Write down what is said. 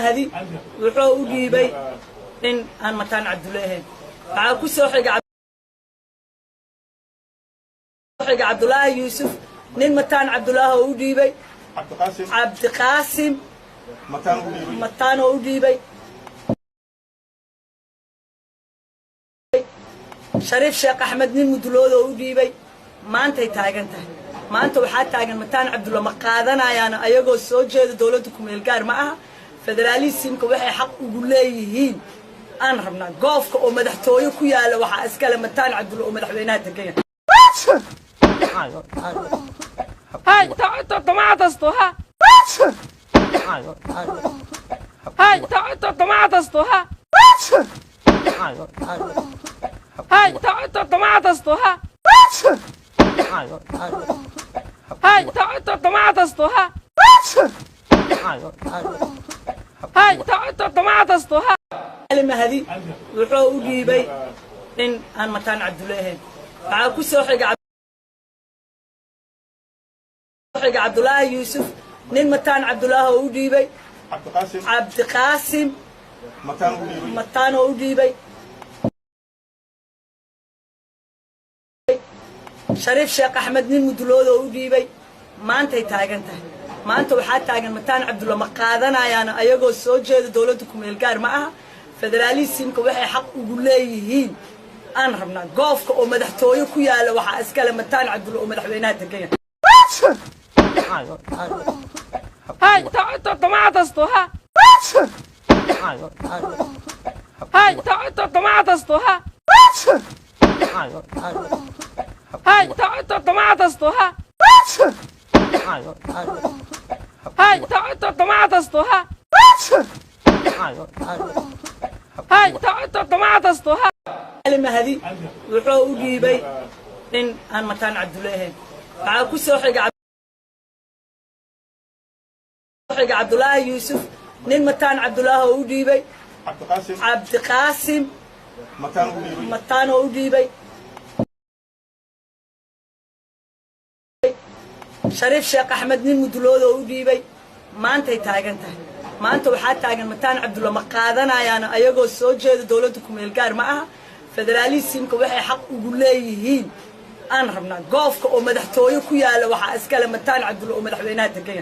mahadi wuxuu u dhiibay in aan mataan Cabdullaahi waxa ku soo xigay Cabdullaahi Yuusuf nin mataan Cabdullaahi oo u dhiibay Cabdi Qaasim mataan oo u dhiibay Shariif Sheekh Axmed nin mudulooda oo u dhiibay maanta ay taagan tahay maanta waxa taagan mataan Cabdullaahi ma qaadanayaan ayagoo soo jeeda dawladda ku meel gaar ma aha federaalismka waxay xaq ugu leeyihiin aan rabnaa goofka oo madaxtooyo ku yaala waxa iskale mataan Cabdullaahi oo madaxweynaha tagay هاي طماطستها هاي طماطستها هاي طماطستها هاي طماطستها هاي طماطستها المهدي wuxuu u dhiibay in aan mataan Cabdullaahi waxa ku soo xigay Cabdullaahi Yuusuf nin mataan Cabdullaahi oo u dhiibay Cabdi Qaasim mataan oo u dhiibay Shariif Sheekh Axmed nin mudulooda oo u dhiibay maanta ay taagan tahay maanta waxa taagan mataan Cabdullaahi ma qaadanayaan ayagoo soo jeeda dawladda ku meel gaar ma aha federaalismka waxay xaq ugu leeyihiin aan rabnaa goofka oo madaxtooyo ku yaala waxa iskale mataan Cabdullaahi oo madaxweynaha tagay هاي طماطستها هاي طماطستها هاي طماطستها هاي طماطستها هاي طماطستها المهدي wuxuu u dhiibay in aan mataan Cabdullaahi waxa ku soo xigay Cabdullaahi Yuusuf nin mataan Cabdullaahi oo u dhiibay Cabdi Qaasim mataan oo u dhiibay Shariif Sheekh Axmed nin mudulooda oo u dhiibay maanta ay taagan tahay maanta waxa taagan mataan Cabdullaahi ma qaadanayaan ayagoo soo jeeda dawladda ku meel gaar ma aha federaalismka waxay xaq ugu leeyihiin aan rabnaa goofka oo madaxtooyo ku yaala waxa iskale mataan Cabdullaahi oo madaxweynaha tagay